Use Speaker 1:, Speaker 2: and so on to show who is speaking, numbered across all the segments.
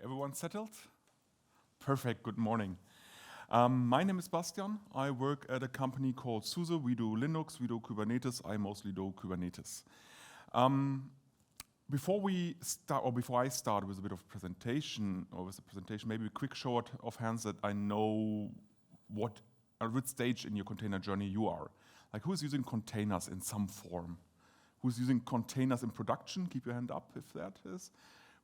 Speaker 1: Everyone settled? Perfect, good morning. My name is Bastian. I work at a company called SUSE. We do Linux, we do Kubernetes. I mostly do Kubernetes. Before I start with a bit of presentation, maybe a quick short of hands that I know at which stage in your container journey you are. Like, who is using containers in some form? Who's using containers in production? Keep your hand up if that is.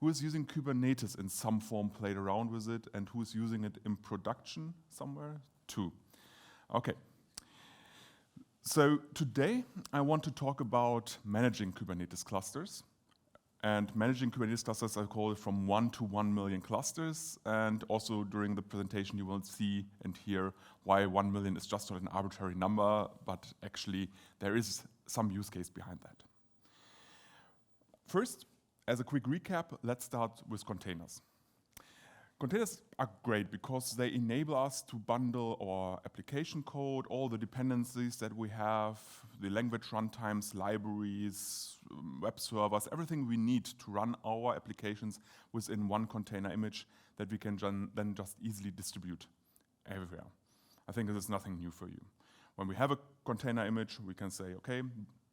Speaker 1: Who is using Kubernetes in some form, played around with it, and who is using it in production somewhere too? Okay. So today I want to talk about managing Kubernetes clusters. And managing Kubernetes clusters, I call it from 1 to 1 million clusters. And also during the presentation, you will see and hear why 1 million is just not an arbitrary number, but actually there is some use case behind that. First, as a quick recap, let's start with containers. Containers are great because they enable us to bundle our application code, all the dependencies that we have, the language runtimes, libraries, web servers, everything we need to run our applications within one container image that we can then just easily distribute everywhere. I think this is nothing new for you. When we have a container image, we can say, okay,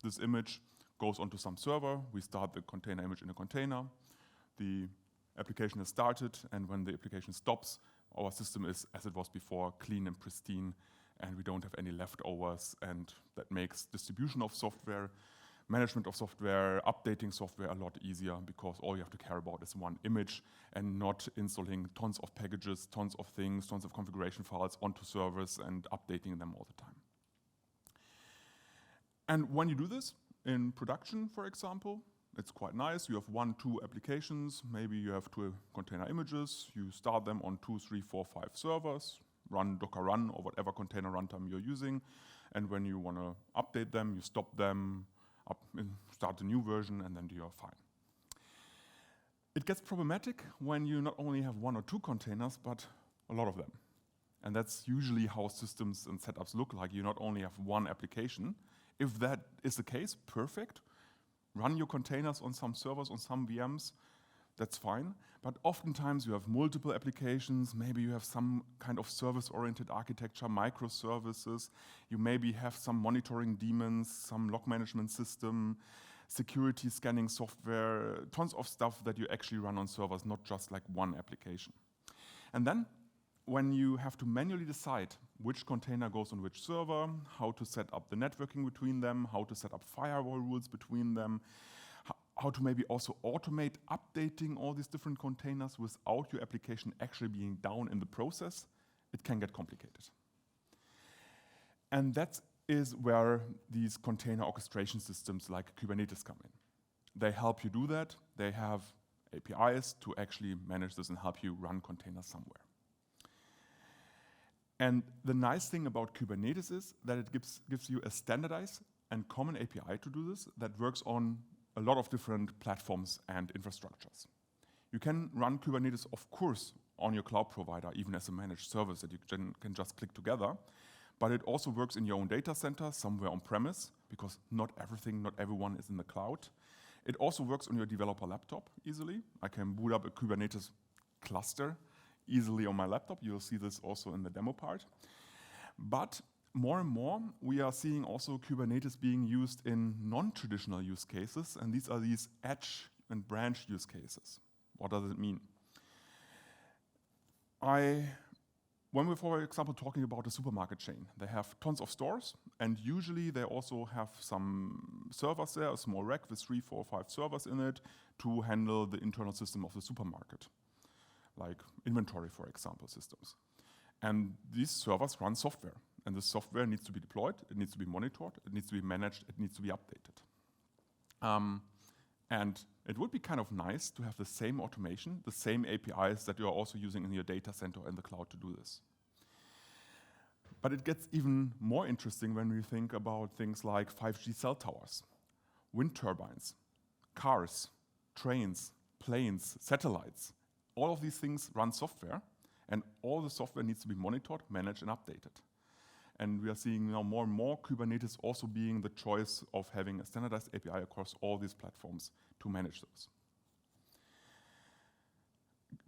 Speaker 1: this image goes onto some server, we start the container image in a container, the application is started, and when the application stops, our system is, as it was before, clean and pristine, and we don't have any leftovers, and that makes distribution of software, management of software, updating software a lot easier because all you have to care about is one image and not installing tons of packages, tons of things, tons of configuration files onto servers and updating them all the time. And when you do this, in production, for example, it's quite nice. You have 1, 2 applications. Maybe you have 2 container images. You start them on 2, 3, 4, 5 servers, run Docker run or whatever container runtime you're using. And when you want to update them, you stop them, start a new version, and then you're fine. It gets problematic when you not only have 1 or 2 containers, but a lot of them. And that's usually how systems and setups look like. You not only have 1 application. If that is the case, perfect. Run your containers on some servers, on some VMs, that's fine. But oftentimes you have multiple applications. Maybe you have some kind of service-oriented architecture, microservices. You maybe have some monitoring daemons, some log management system, security scanning software, tons of stuff that you actually run on servers, not just like one application. And then when you have to manually decide which container goes on which server, how to set up the networking between them, how to set up firewall rules between them, how to maybe also automate updating all these different containers without your application actually being down in the process, it can get complicated. And that is where these container orchestration systems like Kubernetes come in. They help you do that. They have APIs to actually manage this and help you run containers somewhere. And the nice thing about Kubernetes is that it gives you a standardized and common API to do this that works on a lot of different platforms and infrastructures. You can run Kubernetes, of course, on your cloud provider, even as a managed service that you can just click together. But it also works in your own data center, somewhere on premise, because not everyone is in the cloud. It also works on your developer laptop easily. I can boot up a Kubernetes cluster easily on my laptop. You'll see this also in the demo part. But more and more, we are seeing also Kubernetes being used in non-traditional use cases, and these are these edge and branch use cases. What does it mean? When we're, for example, talking about a supermarket chain, they have tons of stores, and usually they also have some servers there, a small rack with 3, 4, 5 servers in it to handle the internal system of the supermarket, like inventory, for example, systems. And these servers run software, and the software needs to be deployed, it needs to be monitored, it needs to be managed, it needs to be updated. And it would be kind of nice to have the same automation, the same APIs that you are also using in your data center or in the cloud to do this. But it gets even more interesting when we think about things like 5G cell towers, wind turbines, cars, trains, planes, satellites. All of these things run software, and all the software needs to be monitored, managed, and updated. And we are seeing now more and more Kubernetes also being the choice of having a standardized API across all these platforms to manage those.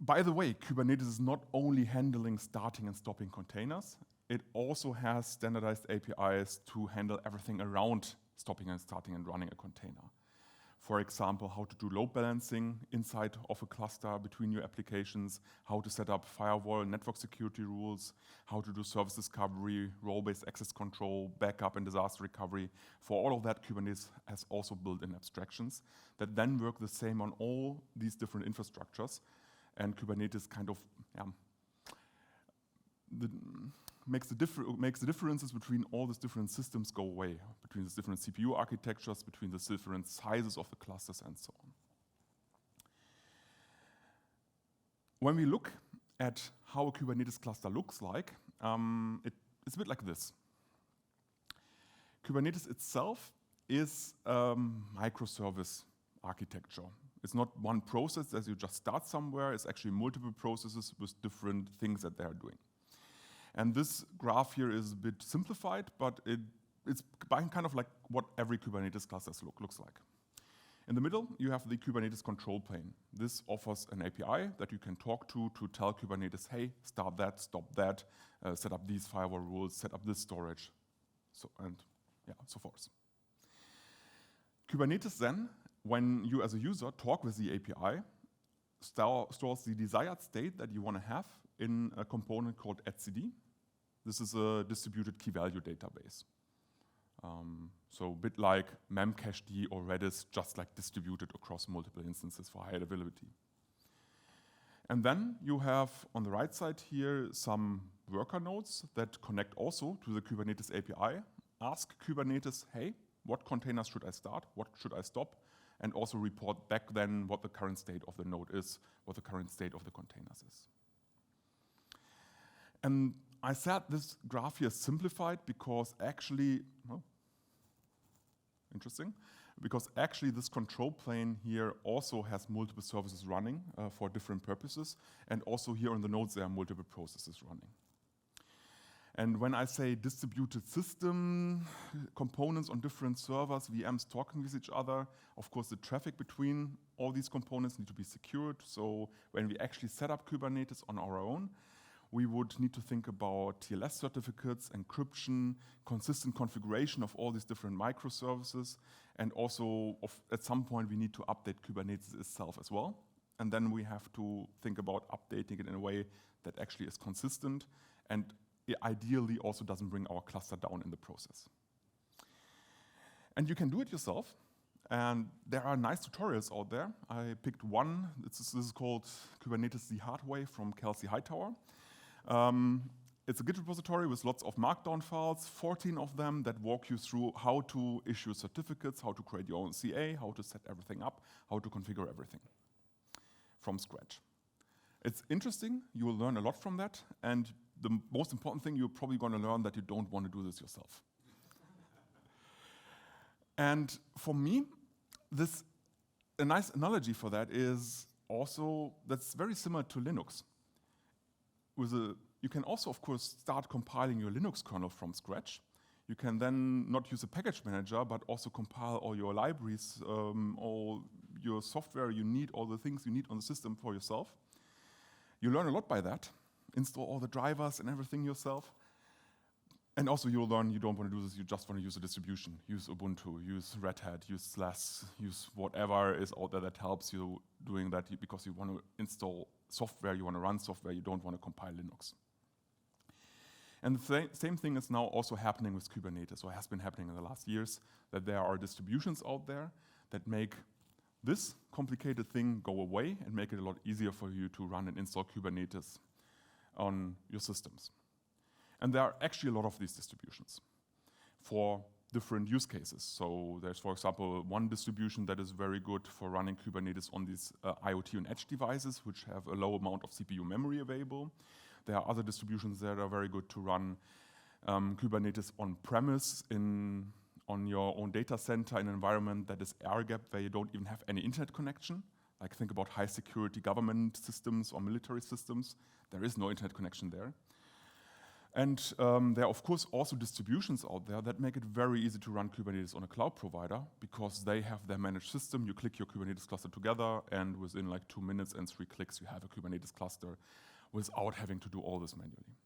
Speaker 1: By the way, Kubernetes is not only handling starting and stopping containers, it also has standardized APIs to handle everything around stopping and starting and running a container. For example, how to do load balancing inside of a cluster between your applications, how to set up firewall and network security rules, how to do service discovery, role-based access control, backup and disaster recovery. For all of that, Kubernetes has also built-in abstractions that then work the same on all these different infrastructures. And Kubernetes kind of makes the differences between all these different systems go away, between these different CPU architectures, between the different sizes of the clusters, and so on. When we look at how a Kubernetes cluster looks like, it's a bit like this. Kubernetes itself is a microservice architecture. It's not one process as you just start somewhere, it's actually multiple processes with different things that they are doing. And this graph here is a bit simplified, but it's kind of like what every Kubernetes cluster looks like. In the middle, you have the Kubernetes control plane. This offers an API that you can talk to tell Kubernetes, hey, start that, stop that, set up these firewall rules, set up this storage, so forth. Kubernetes then, when you as a user talk with the API, stores the desired state that you want to have in a component called etcd. This is a distributed key value database. So a bit like memcached or Redis, just like distributed across multiple instances for high availability. And then you have on the right side here some worker nodes that connect also to the Kubernetes API. Ask Kubernetes, hey, what containers should I start? What should I stop? And also report back then what the current state of the node is, what the current state of the containers is. And I said this graph here is simplified because actually, because actually this control plane here also has multiple services running for different purposes. And also here on the nodes, there are multiple processes running. And when I say distributed system, components on different servers, VMs talking with each other, of course the traffic between all these components need to be secured. So when we actually set up Kubernetes on our own, we would need to think about TLS certificates, encryption, consistent configuration of all these different microservices, and also at some point we need to update Kubernetes itself as well. And then we have to think about updating it in a way that actually is consistent and it ideally also doesn't bring our cluster down in the process. And you can do it yourself. And there are nice tutorials out there. I picked one. This is called Kubernetes the Hard Way from Kelsey Hightower. It's a Git repository with lots of markdown files, 14 of them that walk you through how to issue certificates, how to create your own CA, how to set everything up, how to configure everything from scratch. It's interesting. You will learn a lot from that. And the most important thing, you're probably going to learn that you don't want to do this yourself. And for me, a nice analogy for that is also that's very similar to Linux. You can also, of course, start compiling your Linux kernel from scratch. You can then not use a package manager, but also compile all your libraries, all your software you need, all the things you need on the system for yourself. You learn a lot by that. Install all the drivers and everything yourself. And also you'll learn you don't want to do this, you just want to use a distribution. Use Ubuntu, use Red Hat, use SLAS, use whatever is out there that helps you doing that because you want to install software, you want to run software, you don't want to compile Linux. And the same thing is now also happening with Kubernetes, or has been happening in the last years, that there are distributions out there that make this complicated thing go away and make it a lot easier for you to run and install Kubernetes on your systems. And there are actually a lot of these distributions for different use cases. So there's, for example, one distribution that is very good for running Kubernetes on these IoT and edge devices, which have a low amount of CPU memory available. There are other distributions that are very good to run Kubernetes on-premise on your own data center in an environment that is air-gapped, where you don't even have any internet connection. Like think about high-security government systems or military systems. There is no internet connection there. And there are, of course, also distributions out there that make it very easy to run Kubernetes on a cloud provider because they have their managed system. You click your Kubernetes cluster together, and within like 2 minutes and 3 clicks, you have a Kubernetes cluster without having to do all this manually.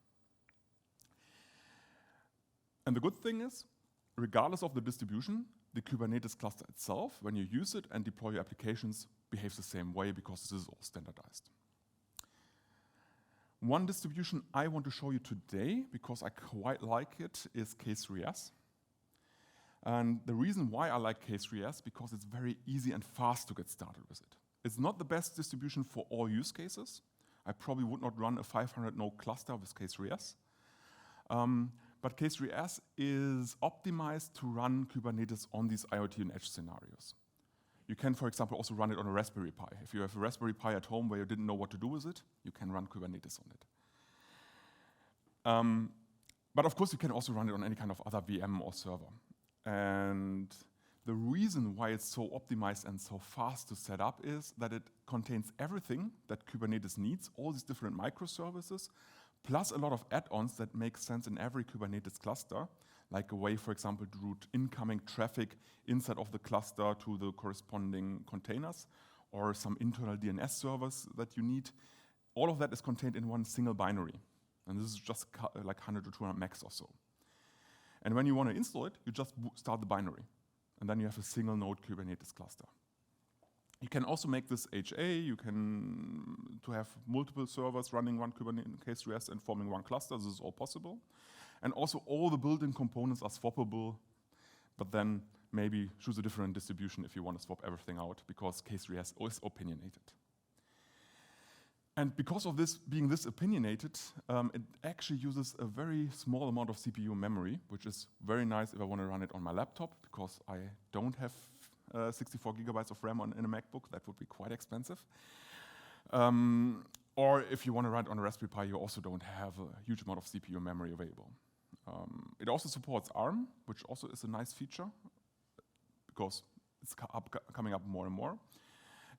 Speaker 1: And the good thing is, regardless of the distribution, the Kubernetes cluster itself, when you use it and deploy your applications, behaves the same way because this is all standardized. One distribution I want to show you today, because I quite like it, is K3s. And the reason why I like K3s, because it's very easy and fast to get started with it. It's not the best distribution for all use cases. I probably would not run a 500 node cluster with K3s. But K3s is optimized to run Kubernetes on these IoT and edge scenarios. You can, for example, also run it on a Raspberry Pi. If you have a Raspberry Pi at home where you didn't know what to do with it, you can run Kubernetes on it. But of course, you can also run it on any kind of other VM or server. And the reason why it's so optimized and so fast to set up is that it contains everything that Kubernetes needs, all these different microservices, plus a lot of add-ons that make sense in every Kubernetes cluster, like a way, for example, to route incoming traffic inside of the cluster to the corresponding containers, or some internal DNS servers that you need. All of that is contained in one single binary. And this is just like 100 to 200 megs or so. And when you want to install it, you just start the binary. And then you have a single node Kubernetes cluster. You can also make this HA. You can to have multiple servers running one Kubernetes K3s and forming one cluster. This is all possible. And also all the built-in components are swappable, but then maybe choose a different distribution if you want to swap everything out, because K3s is opinionated. And because of this being this opinionated, it actually uses a very small amount of CPU memory, which is very nice if I want to run it on my laptop, because I don't have 64 gigabytes of RAM in a MacBook. That would be quite expensive. Or if you want to run it on a Raspberry Pi, you also don't have a huge amount of CPU memory available. It also supports ARM, which also is a nice feature, because it's coming up more and more.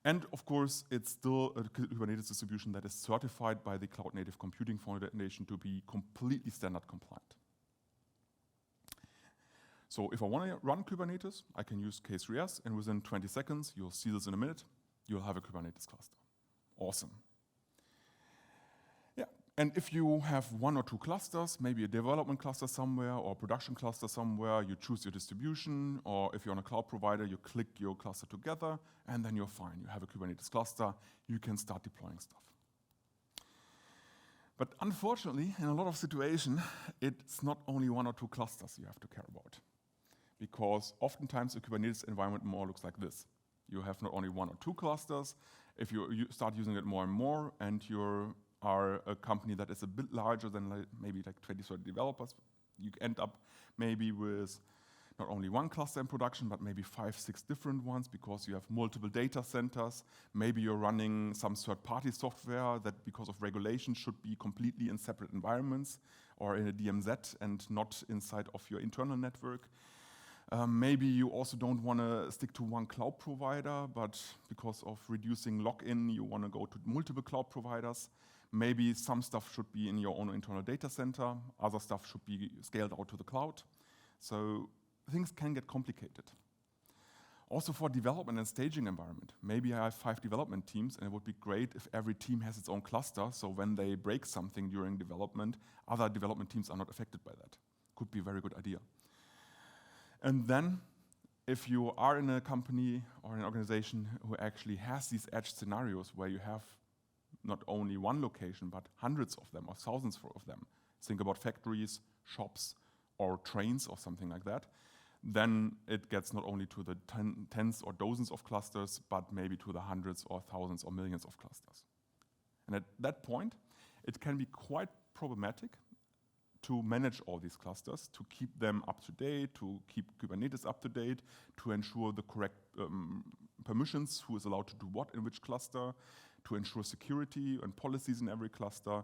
Speaker 1: And of course, it's still a Kubernetes distribution that is certified by the Cloud Native Computing Foundation to be completely standard compliant. So if I want to run Kubernetes, I can use K3s, and within 20 seconds, you'll see this in a minute, you'll have a Kubernetes cluster. Awesome. Yeah, and if you have 1 or 2 clusters, maybe a development cluster somewhere or a production cluster somewhere, you choose your distribution, or if you're on a cloud provider, you click your cluster together, and then you're fine. You have a Kubernetes cluster, you can start deploying stuff. But unfortunately, in a lot of situations, it's not only 1 or 2 clusters you have to care about, because oftentimes a Kubernetes environment more looks like this. You have not only 1 or 2 clusters. If you start using it more and more, and you are a company that is a bit larger than maybe like 20, 30 developers, you end up maybe with not only 1 cluster in production, but maybe 5, 6 different ones, because you have multiple data centers. Maybe you're running some third-party software that, because of regulation, should be completely in separate environments or in a DMZ and not inside of your internal network. Maybe you also don't want to stick to 1 cloud provider, but because of reducing login, you want to go to multiple cloud providers. Maybe some stuff should be in your own internal data center. Other stuff should be scaled out to the cloud. So things can get complicated. Also for development and staging environment. Maybe I have 5 development teams, and it would be great if every team has its own cluster, so when they break something during development, other development teams are not affected by that. Could be a very good idea. And then, if you are in a company or an organization who actually has these edge scenarios where you have not only 1 location, but hundreds of them or thousands of them, think about factories, shops, or trains or something like that, then it gets not only to the tens or dozens of clusters, but maybe to the hundreds or thousands or millions of clusters. And at that point, it can be quite problematic to manage all these clusters, to keep them up to date, to keep Kubernetes up to date, to ensure the correct permissions, who is allowed to do what in which cluster, to ensure security and policies in every cluster,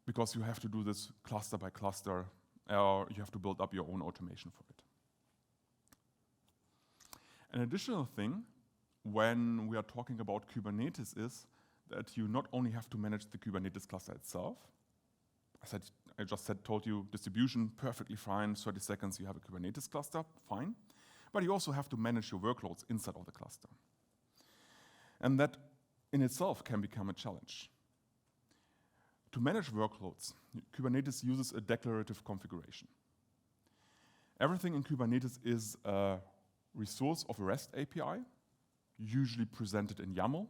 Speaker 1: because you have to do this cluster by cluster, or you have to build up your own automation for it. An additional thing when we are talking about Kubernetes is that you not only have to manage the Kubernetes cluster itself. I just told you distribution, perfectly fine. 30 seconds, you have a Kubernetes cluster, fine. But you also have to manage your workloads inside of the cluster. And that in itself can become a challenge. To manage workloads, Kubernetes uses a declarative configuration. Everything in Kubernetes is a resource of a REST API, usually presented in YAML,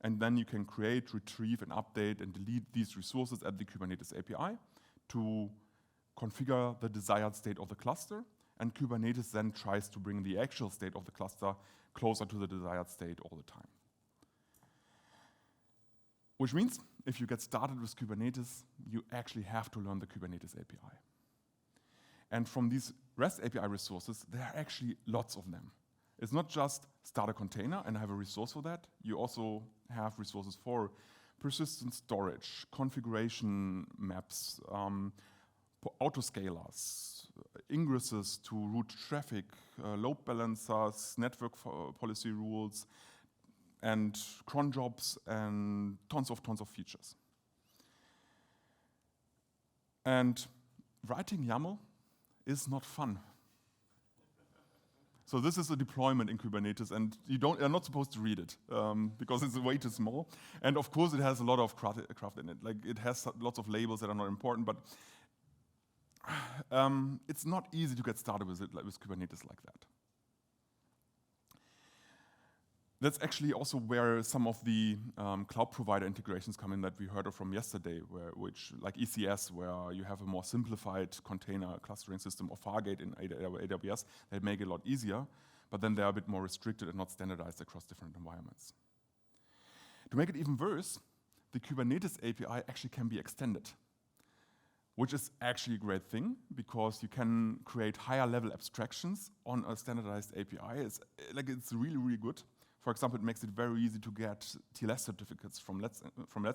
Speaker 1: and then you can create, retrieve, and update and delete these resources at the Kubernetes API to configure the desired state of the cluster, and Kubernetes then tries to bring the actual state of the cluster closer to the desired state all the time. Which means, if you get started with Kubernetes, you actually have to learn the Kubernetes API. And from these REST API resources, there are actually lots of them. It's not just start a container and have a resource for that. You also have resources for persistent storage, configuration maps, autoscalers, ingresses to route traffic, load balancers, network policy rules, and cron jobs, and tons of features. And writing YAML is not fun. So this is a deployment in Kubernetes, and you're not supposed to read it because it's way too small. And of course, it has a lot of craft in it. Like it has lots of labels that are not important, but it's not easy to get started with it, like with Kubernetes like that. That's actually also where some of the cloud provider integrations come in that we heard of from yesterday, which like ECS, where you have a more simplified container clustering system, or Fargate in AWS, they make it a lot easier, but then they're a bit more restricted and not standardized across different environments. To make it even worse, the Kubernetes API actually can be extended, which is actually a great thing because you can create higher level abstractions on a standardized API. It's really, really good. For example, it makes it very easy to get TLS certificates from Let's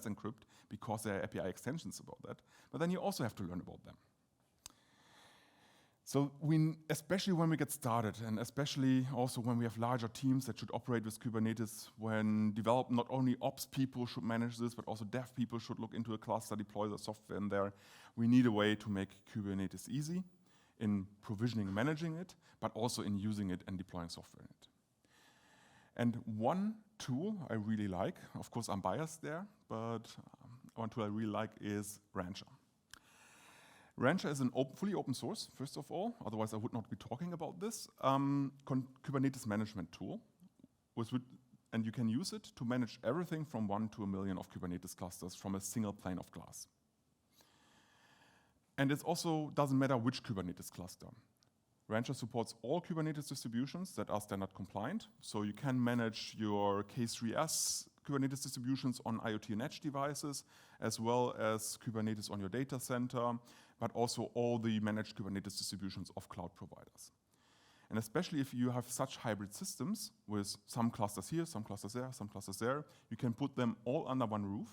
Speaker 1: Encrypt because there are API extensions about that. But then you also have to learn about them. So especially when we get started, and especially also when we have larger teams that should operate with Kubernetes, when not only ops people should manage this, but also dev people should look into a cluster, deploy the software in there, we need a way to make Kubernetes easy in provisioning and managing it, but also in using it and deploying software in it. And one tool I really like, of course I'm biased there, but one tool I really like is Rancher. Rancher is an fully open source, first of all, otherwise I would not be talking about this, Kubernetes management tool. And you can use it to manage everything from 1 to 1 million of Kubernetes clusters from a single pane of glass. And it also doesn't matter which Kubernetes cluster. Rancher supports all Kubernetes distributions that are standard compliant. So you can manage your K3s Kubernetes distributions on IoT and edge devices, as well as Kubernetes on your data center, but also all the managed Kubernetes distributions of cloud providers. And especially if you have such hybrid systems with some clusters here, some clusters there, some clusters there, you can put them all under one roof.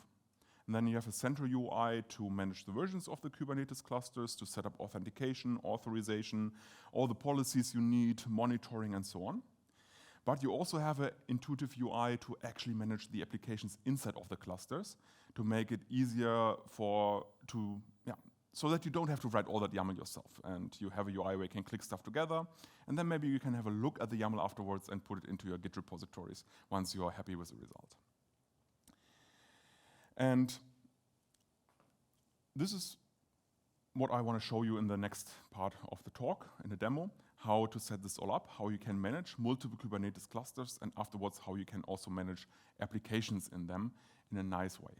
Speaker 1: And then you have a central UI to manage the versions of the Kubernetes clusters, to set up authentication, authorization, all the policies you need, monitoring, and so on. But you also have an intuitive UI to actually manage the applications inside of the clusters to make it easier so that you don't have to write all that YAML yourself. And you have a UI where you can click stuff together, and then maybe you can have a look at the YAML afterwards and put it into your Git repositories once you are happy with the result. And this is what I want to show you in the next part of the talk, in the demo, how to set this all up, how you can manage multiple Kubernetes clusters, and afterwards how you can also manage applications in them in a nice way.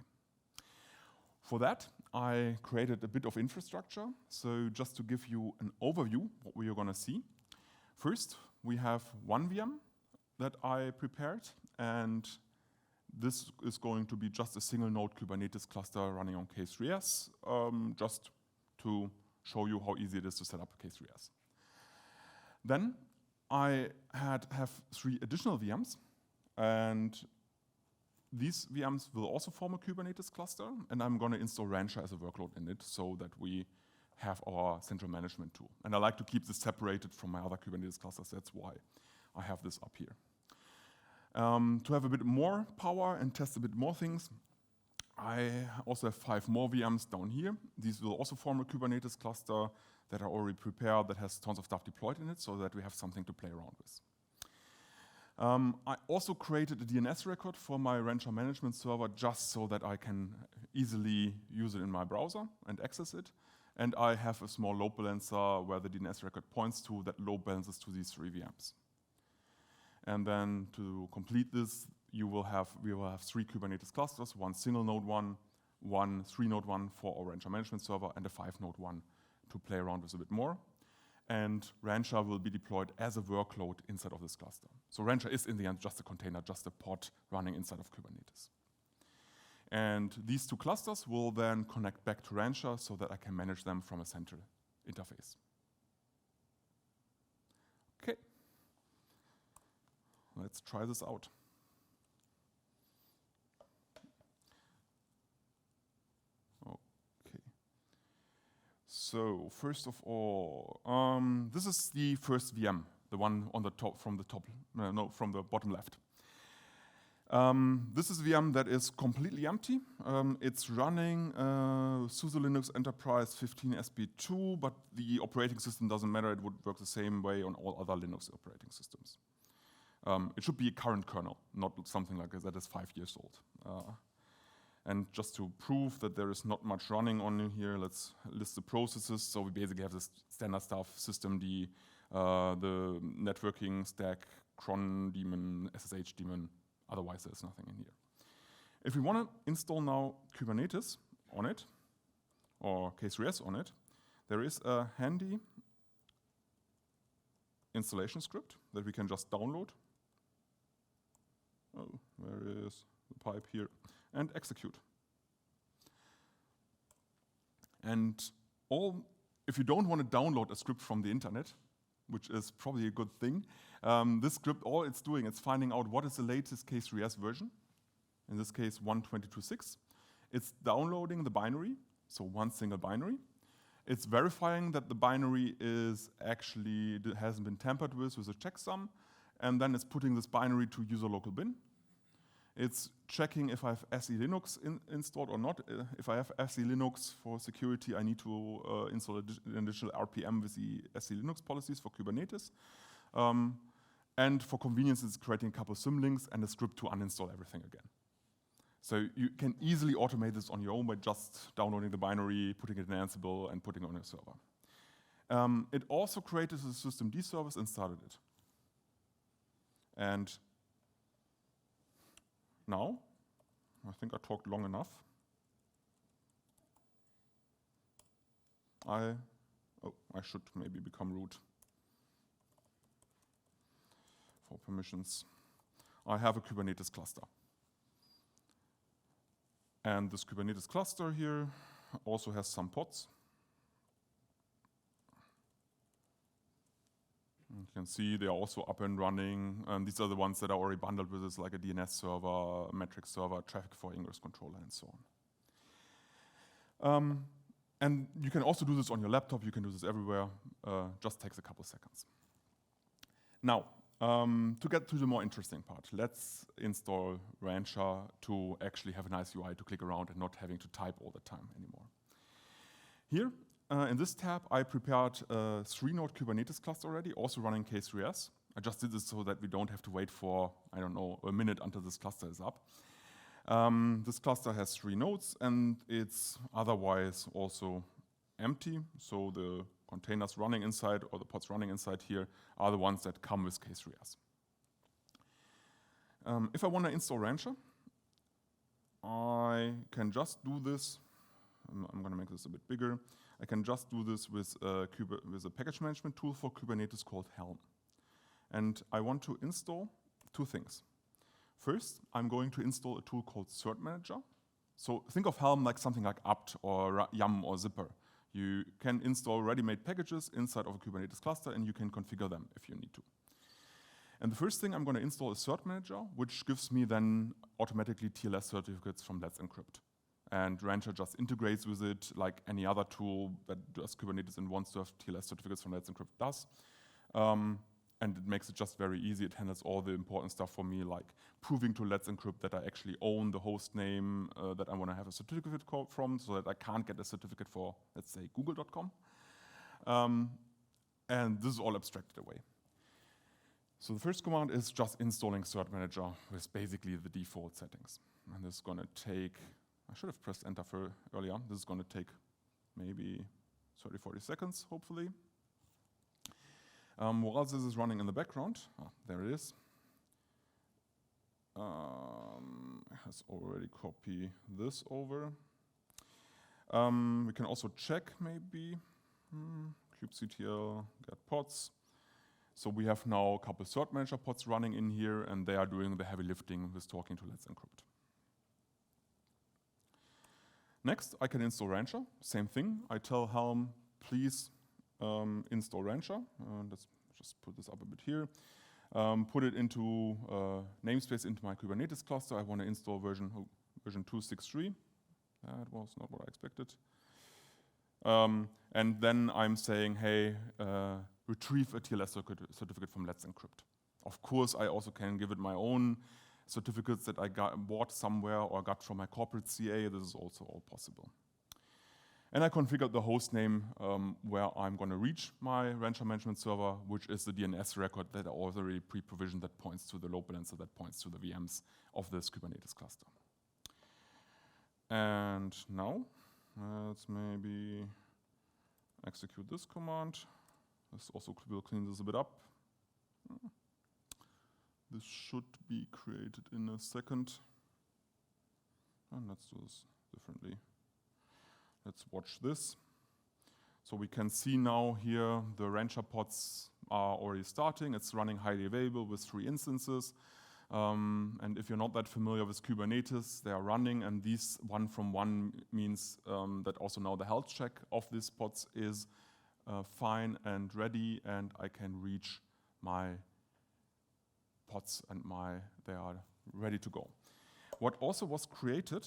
Speaker 1: For that, I created a bit of infrastructure. So just to give you an overview, what we are going to see. First, we have one VM that I prepared, and this is going to be just a single node Kubernetes cluster running on K3s, just to show you how easy it is to set up K3s. Then I have 3 additional VMs, and these VMs will also form a Kubernetes cluster, and I'm going to install Rancher as a workload in it so that we have our central management tool. And I like to keep this separated from my other Kubernetes clusters. That's why I have this up here. To have a bit more power and test a bit more things, I also have 5 more VMs down here. These will also form a Kubernetes cluster that are already prepared, that has tons of stuff deployed in it, so that we have something to play around with. I also created a DNS record for my Rancher management server just so that I can easily use it in my browser and access it. And I have a small load balancer where the DNS record points to that load balances to these 3 VMs. And then to complete this, we will have 3 Kubernetes clusters, 1 single node one, 1 3-node one for our Rancher management server, and a 5-node one to play around with a bit more. And Rancher will be deployed as a workload inside of this cluster. So Rancher is in the end just a container, just a pod running inside of Kubernetes. And these 2 clusters will then connect back to Rancher so that I can manage them from a central interface. Okay. Let's try this out. Okay. So first of all, this is the first VM, the one on the top, from the bottom left. This is a VM that is completely empty. It's running SUSE Linux Enterprise 15 SP2, but the operating system doesn't matter. It would work the same way on all other Linux operating systems. It should be a current kernel, not something like that is 5 years old. And just to prove that there is not much running on in here, let's list the processes. So we basically have this standard stuff, systemd, the networking stack, cron daemon, SSH daemon. Otherwise, there's nothing in here. If we want to install now Kubernetes on it, or K3s on it, there is a handy installation script that we can just download. Oh, where is the pipe here? And execute. And if you don't want to download a script from the internet, which is probably a good thing, this script, all it's doing, it's finding out what is the latest K3s version, in this case 1.22.6. It's downloading the binary, so 1 single binary. It's verifying that the binary is actually hasn't been tampered with a checksum, and then it's putting this binary to user local bin. It's checking if I have SE Linux installed or not. If I have SE Linux for security, I need to install an additional RPM with the SE Linux policies for Kubernetes. And for convenience, it's creating a couple of symlinks and a script to uninstall everything again. So you can easily automate this on your own by just downloading the binary, putting it in Ansible, and putting it on your server. It also created a systemd service and started it. And now, I think I talked long enough. I should maybe become root for permissions. I have a Kubernetes cluster. And this Kubernetes cluster here also has some pods. You can see they are also up and running. These are the ones that are already bundled with this, like a DNS server, metric server, traffic for ingress controller, and so on. And you can also do this on your laptop. You can do this everywhere. Just takes a couple seconds. Now, to get to the more interesting part, let's install Rancher to actually have a nice UI to click around and not having to type all the time anymore. Here, in this tab, I prepared a 3-node Kubernetes cluster already, also running K3s. I just did this so that we don't have to wait for, I don't know, a minute until this cluster is up. This cluster has 3 nodes, and it's otherwise also empty. So the containers running inside, or the pods running inside here, are the ones that come with K3s. If I want to install Rancher, I can just do this. I'm going to make this a bit bigger. I can just do this with a package management tool for Kubernetes called Helm. And I want to install 2 things. First, I'm going to install a tool called Cert Manager. So think of Helm like something like apt or yum or zipper. You can install ready-made packages inside of a Kubernetes cluster, and you can configure them if you need to. And the first thing I'm going to install is Cert Manager, which gives me then automatically TLS certificates from Let's Encrypt. And Rancher just integrates with it like any other tool that does Kubernetes and wants to have TLS certificates from Let's Encrypt does. and it makes it just very easy. It handles all the important stuff for me, like proving to Let's Encrypt that I actually own the host name that I want to have a certificate from, so that I can't get a certificate for, let's say, google.com. And this is all abstracted away. So the first command is just installing Cert Manager with basically the default settings. And this is going to take, I should have pressed enter earlier. This is going to take maybe 30, 40 seconds, hopefully. While this is running in the background, there it is. It has already copied this over. We can also check maybe kubectl get pods. So we have now a couple Cert Manager pods running in here, and they are doing the heavy lifting with talking to Let's Encrypt. Next, I can install Rancher. Same thing. I tell Helm, please install Rancher. Let's just put this up a bit here. Put it into namespace into my Kubernetes cluster. I want to install version 2.6.3. That was not what I expected. And then I'm saying, hey, retrieve a TLS certificate from Let's Encrypt. Of course, I also can give it my own certificates that I bought somewhere or got from my corporate CA. This is also all possible. And I configured the host name where I'm going to reach my Rancher management server, which is the DNS record that I already pre-provisioned that points to the load balancer, that points to the VMs of this Kubernetes cluster. And now, let's maybe execute this command. This also will clean this a bit up. This should be created in a second. And let's do this differently. Let's watch this. So we can see now here the Rancher pods are already starting. It's running highly available with 3 instances. And if you're not that familiar with Kubernetes, they are running, and these 1-from-1 means that also now the health check of these pods is fine and ready, and I can reach my pods and they are ready to go. What also was created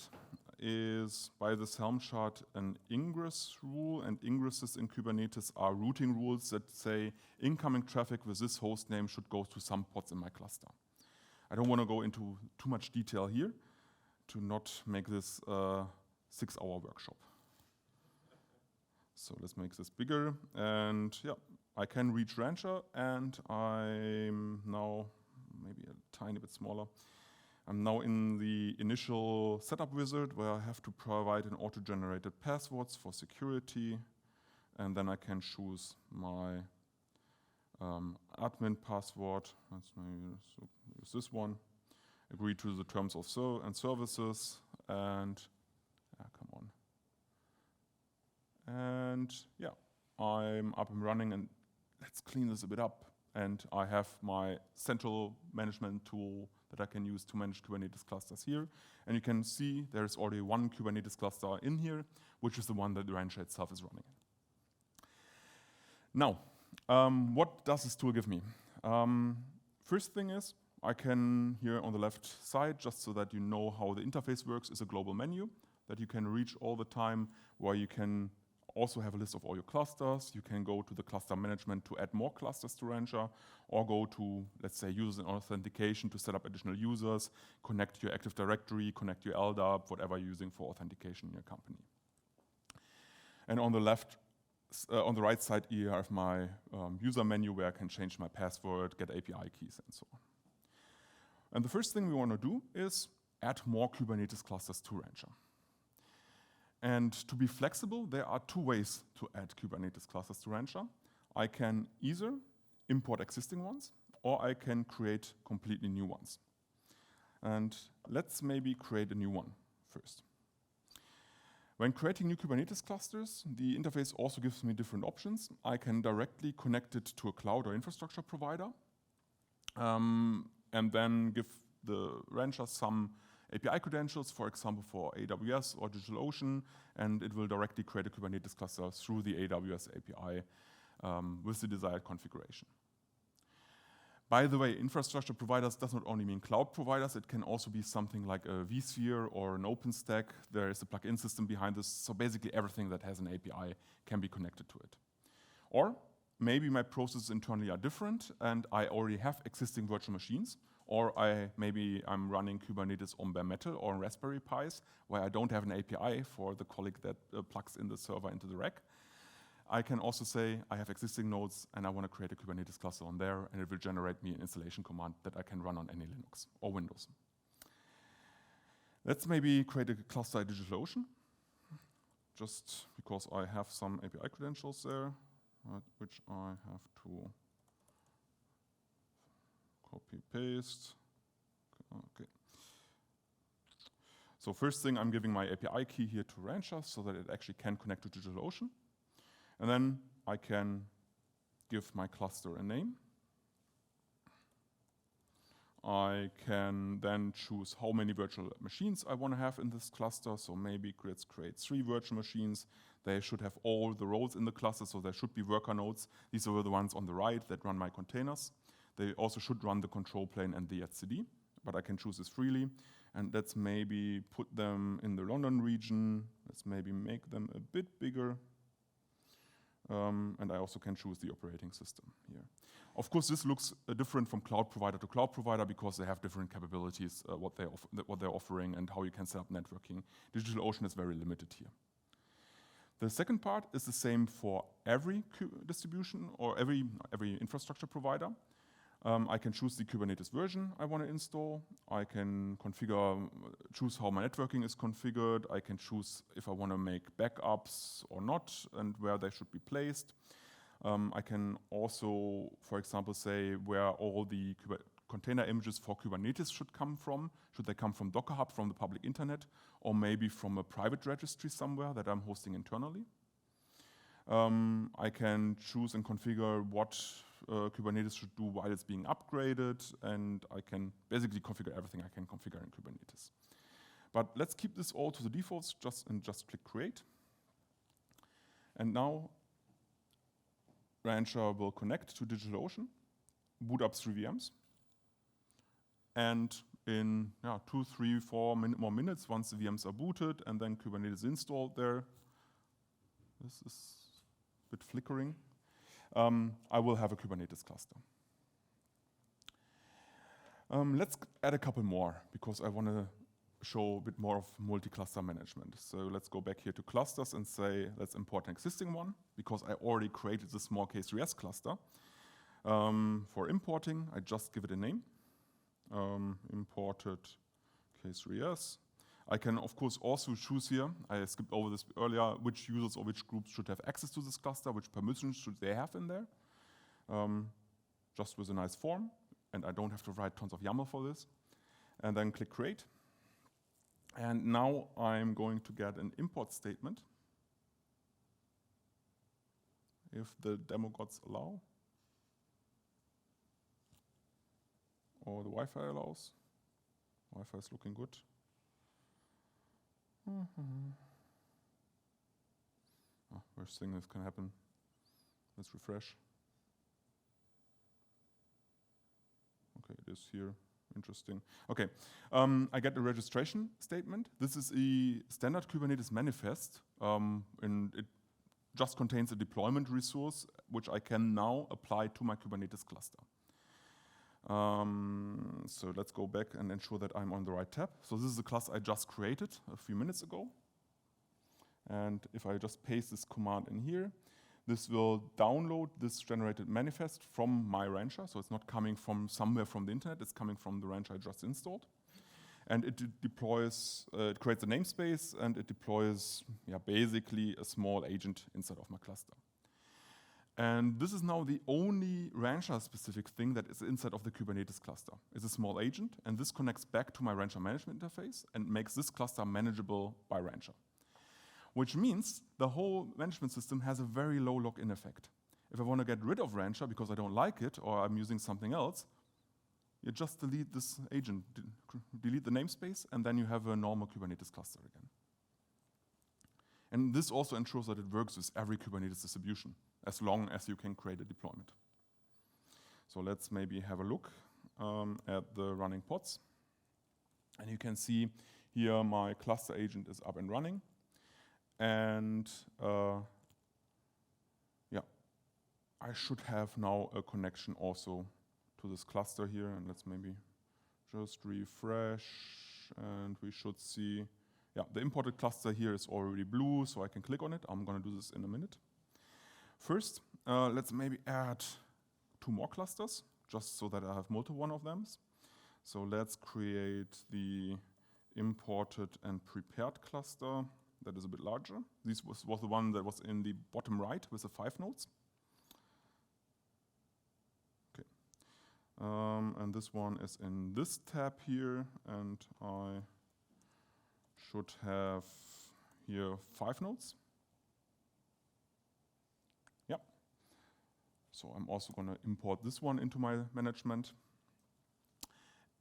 Speaker 1: is by this Helm chart an ingress rule, and ingresses in Kubernetes are routing rules that say incoming traffic with this host name should go to some pods in my cluster. I don't want to go into too much detail here to not make this a 6-hour workshop. So let's make this bigger, and yeah, I can reach Rancher, and I'm now maybe a tiny bit smaller. I'm now in the initial setup wizard where I have to provide an auto-generated passwords for security, and then I can choose my admin password. Let's maybe use this one. Agree to the terms of services, and come on. And yeah, I'm up and running, and let's clean this a bit up. And I have my central management tool that I can use to manage Kubernetes clusters here. And you can see there's already one Kubernetes cluster in here, which is the one that the Rancher itself is running. Now, what does this tool give me? First thing is, I can, here on the left side, just so that you know how the interface works, is a global menu that you can reach all the time, where you can also have a list of all your clusters. You can go to the cluster management to add more clusters to Rancher, or go to, let's say, users and authentication to set up additional users, connect your Active Directory, connect your LDAP, whatever you're using for authentication in your company. And on the right side, you have my user menu where I can change my password, get API keys, and so on. And the first thing we want to do is add more Kubernetes clusters to Rancher. And to be flexible, there are 2 ways to add Kubernetes clusters to Rancher. I can either import existing ones, or I can create completely new ones. And let's maybe create a new one first. When creating new Kubernetes clusters, the interface also gives me different options. I can directly connect it to a cloud or infrastructure provider, and then give the Rancher some API credentials, for example, for AWS or DigitalOcean, and it will directly create a Kubernetes cluster through the AWS API with the desired configuration. By the way, infrastructure providers does not only mean cloud providers, it can also be something like a vSphere or an OpenStack. There is a plugin system behind this, so basically everything that has an API can be connected to it. Or maybe my processes internally are different and I already have existing virtual machines, or maybe I'm running Kubernetes on bare metal or on Raspberry Pis where I don't have an API for the colleague that plugs in the server into the rack. I can also say I have existing nodes and I want to create a Kubernetes cluster on there, and it will generate me an installation command that I can run on any Linux or Windows. Let's maybe create a cluster at DigitalOcean, just because I have some API credentials there, which I have to copy, paste. Okay. So first thing, I'm giving my API key here to Rancher so that it actually can connect to DigitalOcean. And then I can give my cluster a name. I can then choose how many virtual machines I want to have in this cluster. So maybe let's create 3 virtual machines. They should have all the roles in the cluster, so there should be worker nodes. These are the ones on the right that run my containers. They also should run the control plane and the etcd, but I can choose this freely. And let's maybe put them in the London region. Let's maybe make them a bit bigger. And I also can choose the operating system here. Of course, this looks different from cloud provider to cloud provider because they have different capabilities, what they're offering and how you can set up networking. DigitalOcean is very limited here. The second part is the same for every distribution or every infrastructure provider. I can choose the Kubernetes version I want to install. I can choose how my networking is configured. I can choose if I want to make backups or not and where they should be placed. I can also, for example, say where all the container images for Kubernetes should come from. Should they come from Docker Hub, from the public internet, or maybe from a private registry somewhere that I'm hosting internally. I can choose and configure what Kubernetes should do while it's being upgraded, and I can basically configure everything I can configure in Kubernetes. But let's keep this all to the defaults and just click create. And now Rancher will connect to DigitalOcean, boot up 3 VMs, and in 2, 3, 4 more minutes, once the VMs are booted and then Kubernetes installed there, this is a bit flickering, I will have a Kubernetes cluster. Let's add a couple more because I want to show a bit more of multi-cluster management. So let's go back here to clusters and say let's import an existing one because I already created the small K3s cluster. For importing, I just give it a name. Imported K3s. I can, of course, also choose here, I skipped over this earlier, which users or which groups should have access to this cluster, which permissions should they have in there, just with a nice form, and I don't have to write tons of YAML for this. And then click create. And now I'm going to get an import statement, if the demo gods allow, or the Wi-Fi allows. Wi-Fi is looking good. Worst thing that can happen. Let's refresh. Okay, it is here. Interesting. Okay, I get a registration statement. This is a standard Kubernetes manifest, and it just contains a deployment resource, which I can now apply to my Kubernetes cluster. So let's go back and ensure that I'm on the right tab. So this is the class I just created a few minutes ago. And if I just paste this command in here, this will download this generated manifest from my Rancher. So it's not coming from somewhere from the internet, it's coming from the Rancher I just installed. And it deploys, it creates a namespace and it deploys basically a small agent inside of my cluster. And this is now the only Rancher-specific thing that is inside of the Kubernetes cluster. It's a small agent, and this connects back to my Rancher management interface and makes this cluster manageable by Rancher. Which means the whole management system has a very low lock-in effect. If I want to get rid of Rancher because I don't like it or I'm using something else, you just delete this agent, delete the namespace, and then you have a normal Kubernetes cluster again. And this also ensures that it works with every Kubernetes distribution, as long as you can create a deployment. So let's maybe have a look at the running pods. And you can see here my cluster agent is up and running. And I should have now a connection also to this cluster here, and let's maybe just refresh, and we should see, yeah, the imported cluster here is already blue, so I can click on it. I'm gonna do this in a minute. First, let's maybe add 2 more clusters, just so that I have multiple one of them. So let's create the imported and prepared cluster that is a bit larger. This was the one that was in the bottom right with the 5 nodes. Okay. And this one is in this tab here, and I should have here 5 nodes. Yep. So I'm also going to import this one into my management.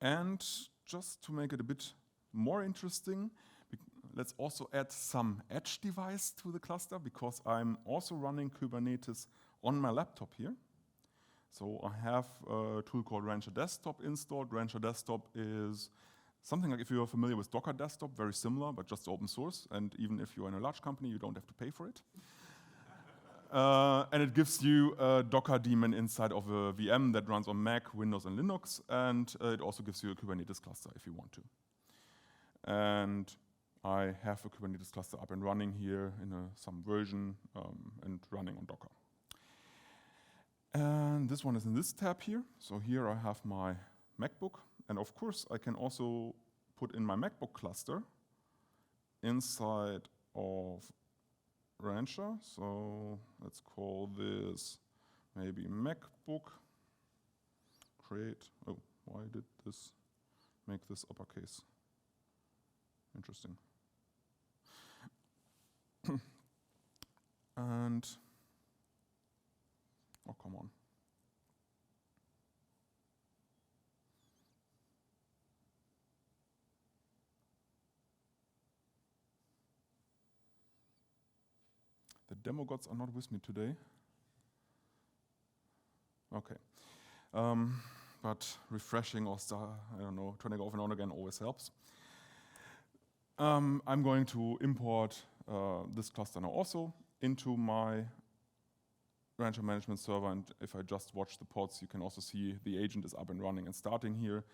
Speaker 1: And just to make it a bit more interesting, let's also add some edge device to the cluster, because I'm also running Kubernetes on my laptop here. So I have a tool called Rancher Desktop installed. Rancher Desktop is something like, if you are familiar with Docker Desktop, very similar, but just open source. And even if you're in a large company, you don't have to pay for it. And it gives you a Docker daemon inside of a VM that runs on Mac, Windows, and Linux. And it also gives you a Kubernetes cluster if you want to. And I have a Kubernetes cluster up and running here in some version and running on Docker. And this one is in this tab here. So here I have my MacBook. And of course, I can also put in my MacBook cluster inside of Rancher. So let's call this maybe MacBook create. Oh, why did this make this uppercase? Interesting. And, oh, come on. The demo gods are not with me today. Okay. But refreshing or I don't know, turning off and on again always helps. I'm going to import this cluster now also into my Rancher management server, and if I just watch the pods, you can also see the agent is up and running and starting here.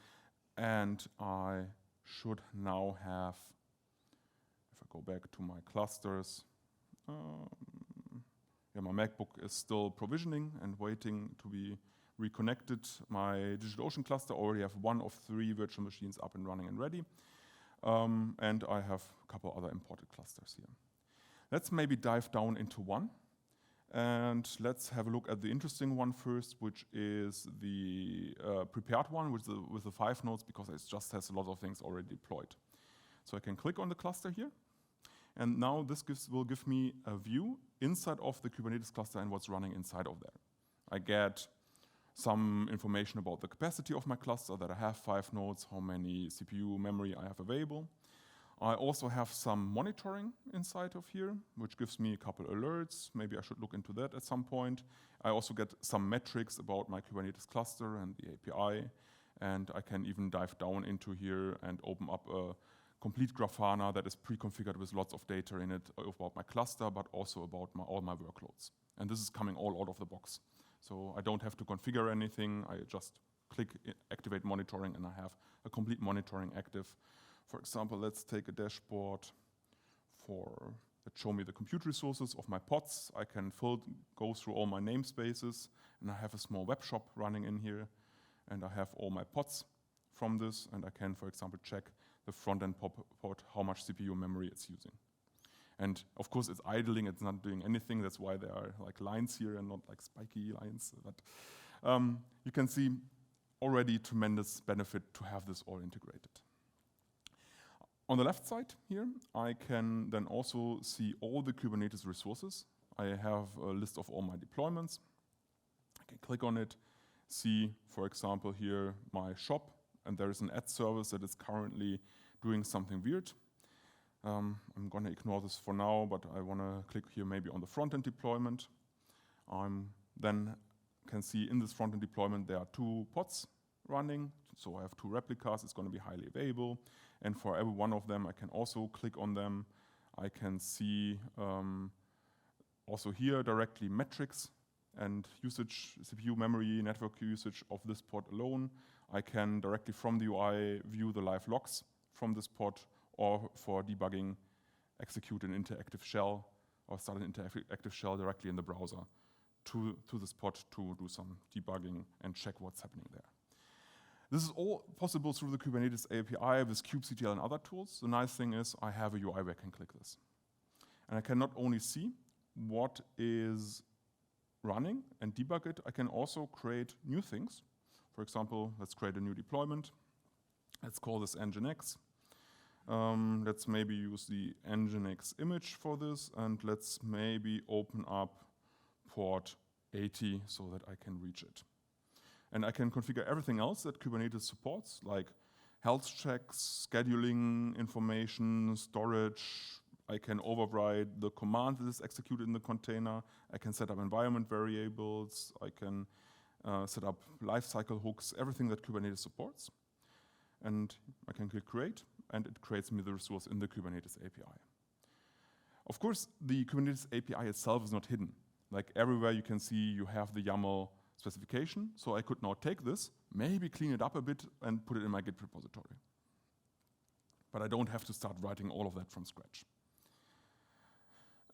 Speaker 1: And I should now have, if I go back to my clusters, yeah, my MacBook is still provisioning and waiting to be reconnected. My DigitalOcean cluster already have 1 of 3 virtual machines up and running and ready. And I have a couple other imported clusters here. Let's maybe dive down into one. And let's have a look at the interesting one first, which is the prepared one with the 5 nodes, because it just has a lot of things already deployed. So I can click on the cluster here. And now this will give me a view inside of the Kubernetes cluster and what's running inside of there. I get some information about the capacity of my cluster, that I have 5 nodes, how many CPU memory I have available. I also have some monitoring inside of here, which gives me a couple alerts. Maybe I should look into that at some point. I also get some metrics about my Kubernetes cluster and the API. And I can even dive down into here and open up a complete Grafana that is pre-configured with lots of data in it about my cluster, but also about all my workloads. And this is coming all out of the box. So I don't have to configure anything. I just click activate monitoring, and I have a complete monitoring active. For example, let's take a dashboard that show me the compute resources of my pods. I can go through all my namespaces, and I have a small web shop running in here, and I have all my pods from this, and I can, for example, check the front-end pod, how much CPU memory it's using. And of course, it's idling, it's not doing anything. That's why there are like lines here and not like spiky lines. But you can see already tremendous benefit to have this all integrated. On the left side here, I can then also see all the Kubernetes resources. I have a list of all my deployments. I can click on it, see, for example, here my shop, and there is an ad service that is currently doing something weird. I'm going to ignore this for now, but I want to click here maybe on the front-end deployment. Then can see in this front-end deployment there are 2 pods running. So I have 2 replicas. It's going to be highly available. And for every one of them, I can also click on them. I can see also here directly metrics and usage, CPU memory, network usage of this pod alone. I can directly from the UI view the live logs from this pod, or for debugging, execute an interactive shell or start an interactive shell directly in the browser to this pod to do some debugging and check what's happening there. This is all possible through the Kubernetes API with kubectl and other tools. The nice thing is I have a UI where I can click this. And I can not only see what is running and debug it, I can also create new things. For example, let's create a new deployment. Let's call this Nginx. Let's maybe use the Nginx image for this, and let's maybe open up port 80 so that I can reach it. And I can configure everything else that Kubernetes supports, like health checks, scheduling information, storage. I can override the command that is executed in the container. I can set up environment variables. I can set up lifecycle hooks, everything that Kubernetes supports. And I can click create, and it creates me the resource in the Kubernetes API. Of course, the Kubernetes API itself is not hidden. Like everywhere you can see you have the YAML specification, so I could now take this, maybe clean it up a bit and put it in my Git repository. But I don't have to start writing all of that from scratch.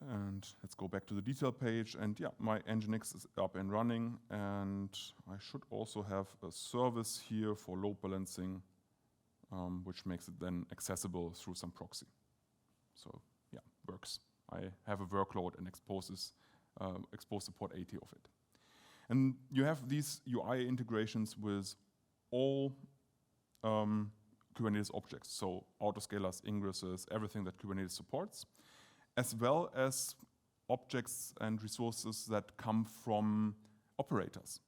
Speaker 1: And let's go back to the detail page, and yeah, my Nginx is up and running, and I should also have a service here for load balancing, which makes it then accessible through some proxy. So yeah, works. I have a workload and expose the port 80 of it. And you have these UI integrations with all Kubernetes objects, so autoscalers, ingresses, everything that Kubernetes supports, as well as objects and resources that come from operators.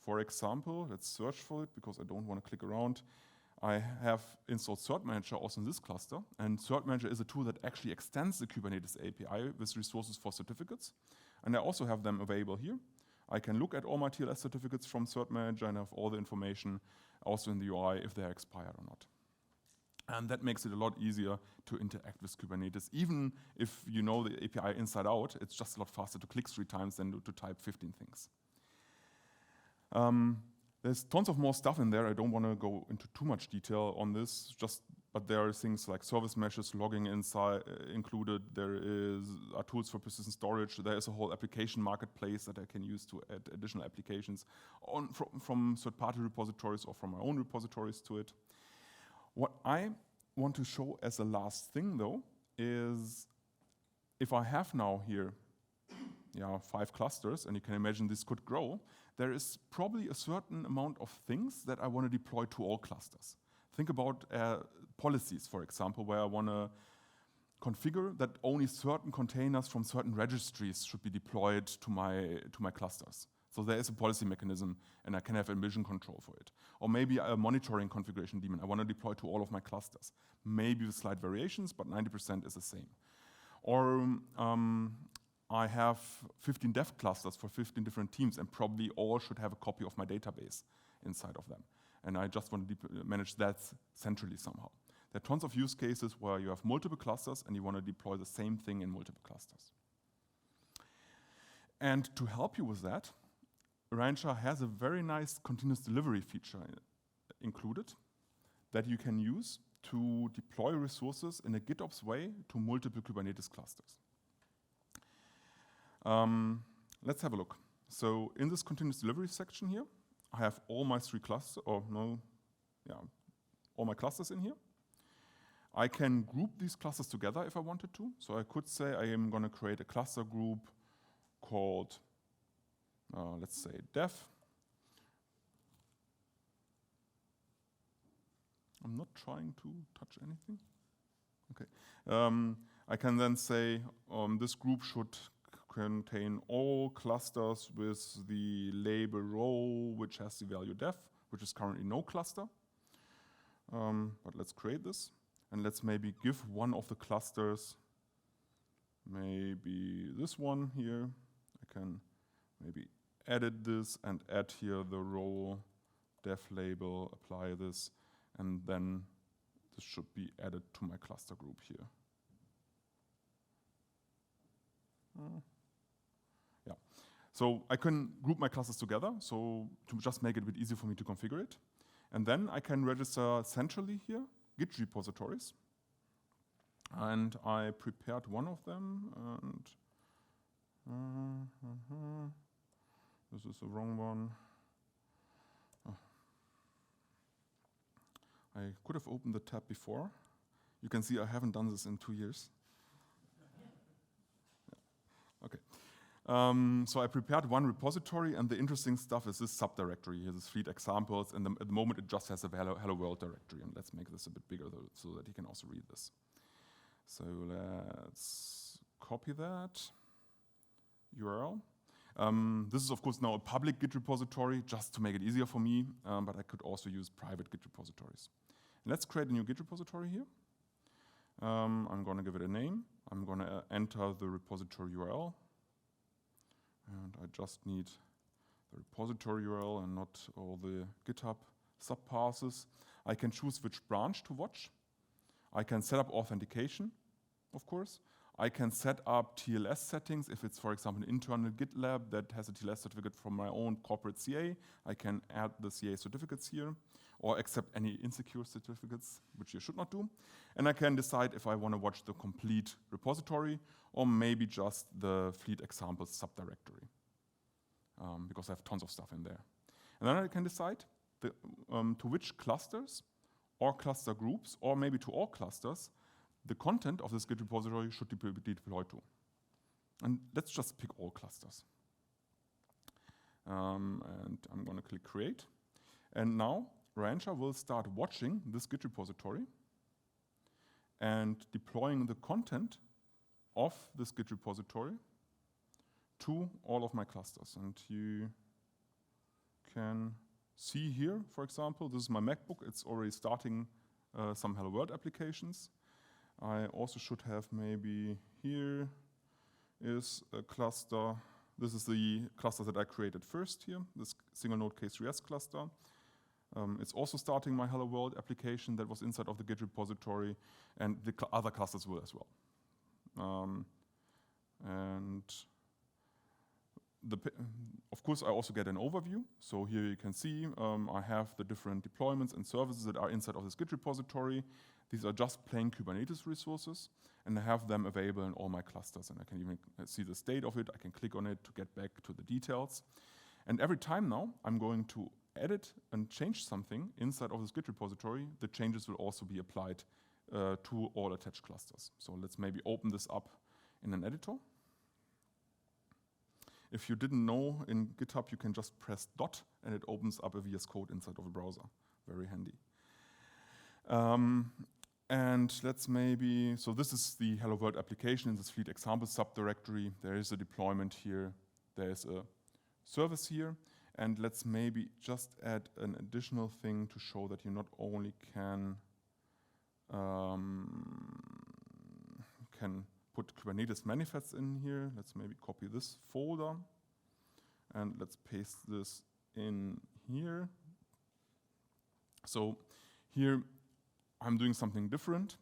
Speaker 1: For example, let's search for it because I don't want to click around. I have installed Cert Manager also in this cluster, and Cert Manager is a tool that actually extends the Kubernetes API with resources for certificates, and I also have them available here. I can look at all my TLS certificates from Cert Manager and have all the information also in the UI if they're expired or not. And that makes it a lot easier to interact with Kubernetes. Even if you know the API inside out, it's just a lot faster to click 3 times than to type 15 things. There's tons of more stuff in there. I don't want to go into too much detail on this, but there are things like service meshes, logging inside included. There are tools for persistent storage. There is a whole application marketplace that I can use to add additional applications from third-party repositories or from my own repositories to it. What I want to show as a last thing, though, is if I have now here 5 clusters, and you can imagine this could grow, there is probably a certain amount of things that I want to deploy to all clusters. Think about policies, for example, where I want to configure that only certain containers from certain registries should be deployed to my clusters. So there is a policy mechanism, and I can have emission control for it. Or maybe a monitoring configuration daemon I want to deploy to all of my clusters. Maybe with slight variations, but 90% is the same. Or I have 15 dev clusters for 15 different teams, and probably all should have a copy of my database inside of them. And I just want to manage that centrally somehow. There are tons of use cases where you have multiple clusters, and you want to deploy the same thing in multiple clusters. And to help you with that, Rancher has a very nice continuous delivery feature included that you can use to deploy resources in a GitOps way to multiple Kubernetes clusters. Let's have a look. So in this continuous delivery section here, I have all my all my clusters in here. I can group these clusters together if I wanted to. So I could say I am going to create a cluster group called let's say dev. I'm not trying to touch anything. Okay. I can then say this group should contain all clusters with the label role which has the value dev, which is currently no cluster. But let's create this, and let's maybe give one of the clusters, maybe this one here. I can maybe edit this and add here the role dev label, apply this, and then this should be added to my cluster group here. Yeah. So I can group my clusters together, so to just make it a bit easier for me to configure it. And then I can register centrally here Git repositories. And I prepared one of them, and this is the wrong one. I could have opened the tab before. You can see I haven't done this in 2 years. Okay. So I prepared one repository, and the interesting stuff is this subdirectory. Here's this fleet examples, and at the moment it just has a hello world directory. And let's make this a bit bigger so that you can also read this. So let's copy that URL. This is of course now a public Git repository, just to make it easier for me, but I could also use private Git repositories. And let's create a new Git repository here. I'm going to give it a name. I'm going to enter the repository URL. And I just need the repository URL and not all the GitHub subpasses. I can choose which branch to watch. I can set up authentication, of course. I can set up TLS settings. If it's, for example, an internal GitLab that has a TLS certificate from my own corporate CA, I can add the CA certificates here, or accept any insecure certificates, which you should not do. And I can decide if I want to watch the complete repository, or maybe just the fleet examples subdirectory, because I have tons of stuff in there. And then I can decide to which clusters, or cluster groups, or maybe to all clusters, the content of this Git repository should be deployed to. And let's just pick all clusters. And I'm going to click Create. And now Rancher will start watching this Git repository and deploying the content of this Git repository to all of my clusters. And you can see here, for example, this is my MacBook. It's already starting some Hello World applications. I also should have maybe here is a cluster. This is the cluster that I created first here, this single node K3s cluster. It's also starting my Hello World application that was inside of the Git repository, and the other clusters will as well. Of course, I also get an overview. So here you can see I have the different deployments and services that are inside of this Git repository. These are just plain Kubernetes resources, and I have them available in all my clusters. And I can even see the state of it. I can click on it to get back to the details. And every time now I'm going to edit and change something inside of this Git repository, the changes will also be applied to all attached clusters. So let's maybe open this up in an editor. If you didn't know, in GitHub you can just press dot and it opens up a VS Code inside of a browser. Very handy. And let's maybe, so this is the Hello World application in this fleet example subdirectory. There is a deployment here. There's a service here. And let's maybe just add an additional thing to show that you not only can put Kubernetes manifests in here. Let's maybe copy this folder and let's paste this in here. So here I'm doing something different.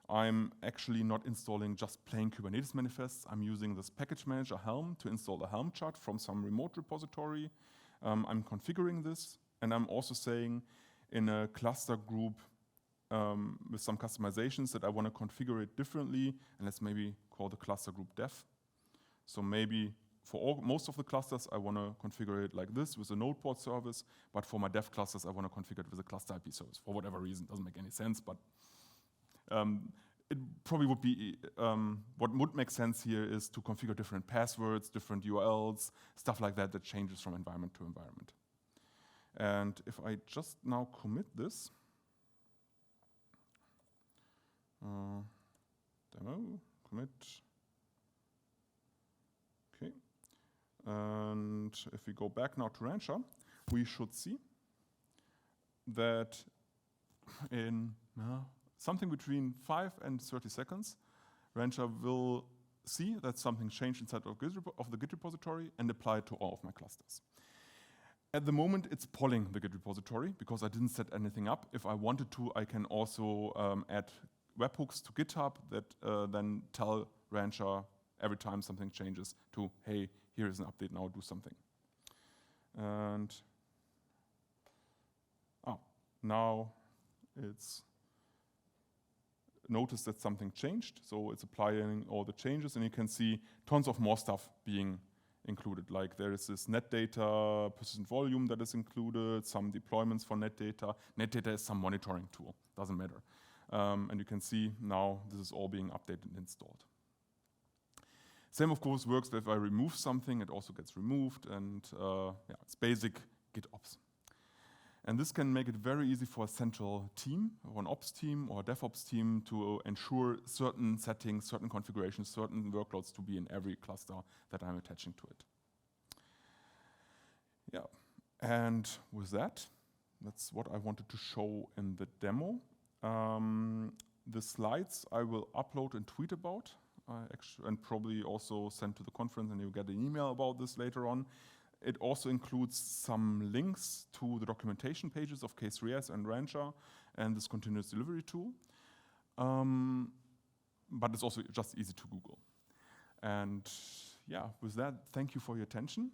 Speaker 1: I'm actually not installing just plain Kubernetes manifests. I'm using this package manager Helm to install a Helm chart from some remote repository. I'm configuring this, and I'm also saying in a cluster group with some customizations that I want to configure it differently, and let's maybe call the cluster group dev. So maybe for most of the clusters, I want to configure it like this with a node port service, but for my dev clusters, I want to configure it with a cluster IP service. For whatever reason, doesn't make any sense, but it probably would be, what would make sense here is to configure different passwords, different URLs, stuff like that that changes from environment to environment. And if I just now commit this, demo, commit, okay. And if we go back now to Rancher, we should see that in something between 5 and 30 seconds, Rancher will see that something changed inside of the Git repository and apply it to all of my clusters. At the moment, it's polling the Git repository because I didn't set anything up. If I wanted to, I can also add webhooks to GitHub that then tell Rancher every time something changes to, hey, here is an update now, do something. And now it's noticed that something changed. So it's applying all the changes, and you can see tons of more stuff being included. Like there is this net data persistent volume that is included, some deployments for net data. Net data is some monitoring tool, doesn't matter. And you can see now this is all being updated and installed. Same, of course, works if I remove something, it also gets removed, and it's basic GitOps. And this can make it very easy for a central team, or an ops team, or a DevOps team to ensure certain settings, certain configurations, certain workloads to be in every cluster that I'm attaching to it. Yeah, and with that, that's what I wanted to show in the demo. The slides I will upload and tweet about, and probably also send to the conference, and you'll get an email about this later on. It also includes some links to the documentation pages of K3S and Rancher and this continuous delivery tool. But it's also just easy to Google. And yeah, with that, thank you for your attention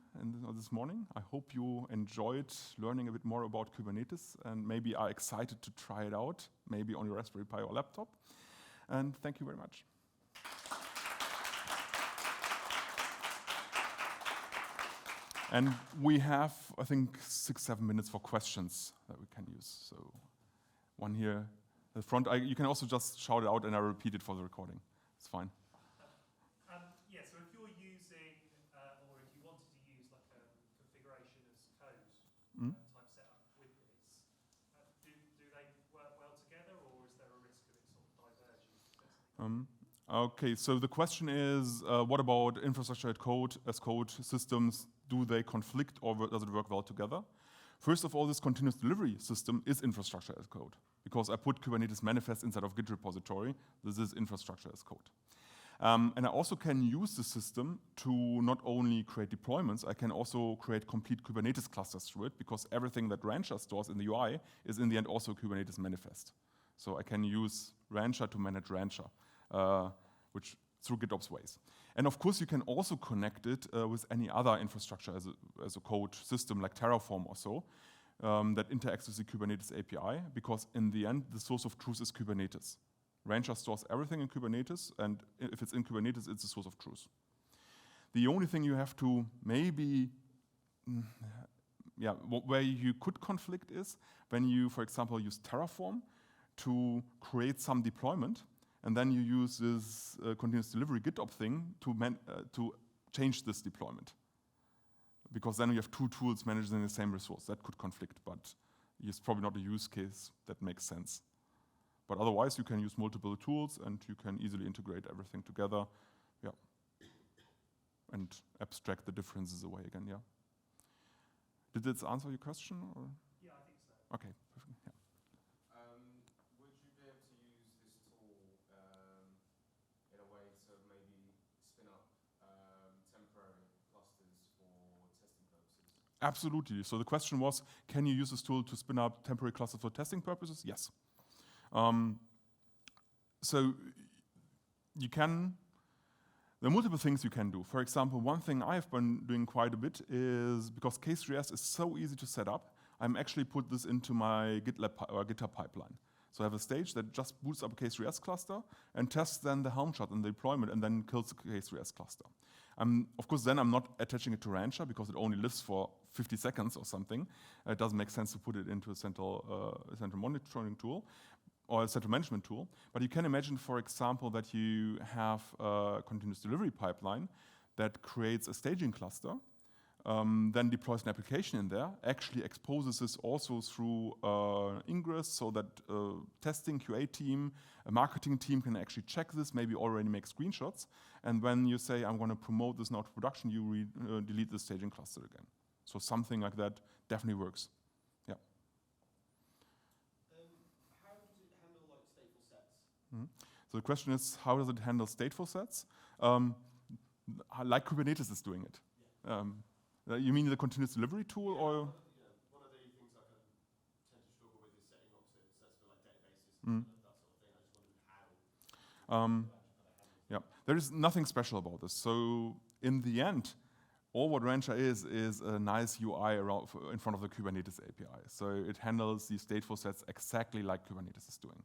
Speaker 1: this morning. I hope you enjoyed learning a bit more about Kubernetes and maybe are excited to try it out, maybe on your Raspberry Pi or laptop. And thank you very much. And we have, I think, 6-7 minutes for questions that we can use. So one here at the front. You can also just shout it out and I repeat it for the recording. It's fine.
Speaker 2: Yeah, so if you're using, or if you wanted to use like a configuration as code type setup with this, do they work well together, or is there a risk of it sort of diverging?
Speaker 1: Okay, so the question is, what about infrastructure as code systems? Do they conflict, or does it work well together? First of all, this continuous delivery system is infrastructure as code, because I put Kubernetes manifest inside of Git repository. This is infrastructure as code. And I also can use the system to not only create deployments, I can also create complete Kubernetes clusters through it, because everything that Rancher stores in the UI is in the end also Kubernetes manifest. So I can use Rancher to manage Rancher, which through GitOps ways. And of course, you can also connect it with any other infrastructure as a code system like Terraform or so that interacts with the Kubernetes API, because in the end, the source of truth is Kubernetes. Rancher stores everything in Kubernetes, and if it's in Kubernetes, it's the source of truth. The only thing you have to maybe, where you could conflict is when you, for example, use Terraform to create some deployment, and then you use this continuous delivery GitOps thing to change this deployment. Because then you have two tools managing the same resource. That could conflict, but it's probably not a use case that makes sense. But otherwise, you can use multiple tools, and you can easily integrate everything together, and abstract the differences away again, yeah. Did this answer your question? Or?
Speaker 2: Yeah, I think so.
Speaker 1: Okay, perfect, yeah.
Speaker 3: Would you be able to use this tool in a way to maybe spin up temporary clusters for testing purposes?
Speaker 1: Absolutely. So the question was, can you use this tool to spin up temporary clusters for testing purposes? Yes. So you can, there are multiple things you can do. For example, one thing I've been doing quite a bit is, because K3S is so easy to set up, I'm actually put this into my GitLab or GitHub pipeline. So I have a stage that just boots up a K3S cluster and tests then the Helm chart and the deployment and then kills the K3S cluster. Of course, then I'm not attaching it to Rancher because it only lives for 50 seconds or something. It doesn't make sense to put it into a central monitoring tool or a central management tool. But you can imagine, for example, that you have a continuous delivery pipeline that creates a staging cluster, then deploys an application in there, actually exposes this also through Ingress, so that testing QA team, a marketing team can actually check this, maybe already make screenshots. And when you say, I'm going to promote this now to production, you delete the staging cluster again. So something like that definitely works. Yeah.
Speaker 4: How does it handle like stateful sets?
Speaker 1: Mm-hmm. So the question is, how does it handle stateful sets? Like Kubernetes is doing it.
Speaker 4: Yeah.
Speaker 1: You mean the continuous delivery tool, or?
Speaker 4: One of the things like I tend to struggle with is setting up sets for like databases, that sort of thing. I just wondered how.
Speaker 1: Yeah, there is nothing special about this. So in the end, All what Rancher is a nice UI around in front of the Kubernetes API. So it handles these stateful sets exactly like Kubernetes is doing,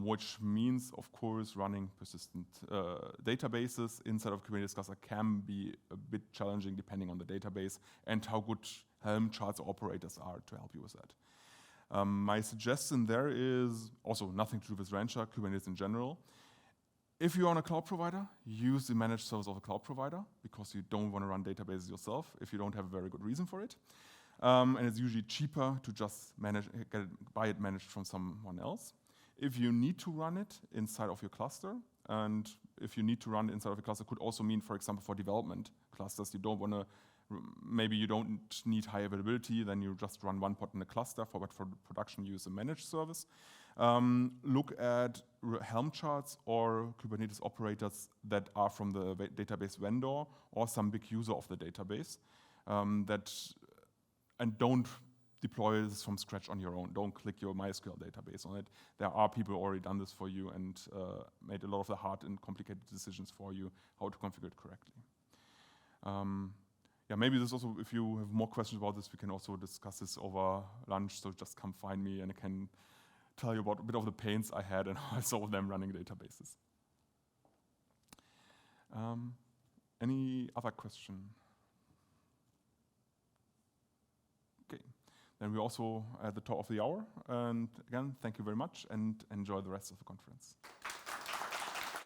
Speaker 1: which means, of course, running persistent databases inside of Kubernetes cluster can be a bit challenging depending on the database and how good Helm charts or operators are to help you with that. My suggestion there is also nothing to do with Rancher, Kubernetes in general. If you're on a cloud provider, use the managed service of a cloud provider because you don't want to run databases yourself if you don't have a very good reason for it. And it's usually cheaper to just buy it managed from someone else. If you need to run it inside of your cluster, and if you need to run it inside of a cluster, could also mean, for example, for development clusters, maybe you don't need high availability, then you just run one pod in a cluster, but for production use a managed service. Look at Helm charts or Kubernetes operators that are from the database vendor or some big user of the database, and don't deploy this from scratch on your own. Don't click your MySQL database on it. There are people already done this for you and made a lot of the hard and complicated decisions for you how to configure it correctly. Yeah, maybe this also, if you have more questions about this, we can also discuss this over lunch. So just come find me and I can tell you about a bit of the pains I had and how I solved them running databases. Any other question? Okay, then we're also at the top of the hour. And again, thank you very much and enjoy the rest of the conference.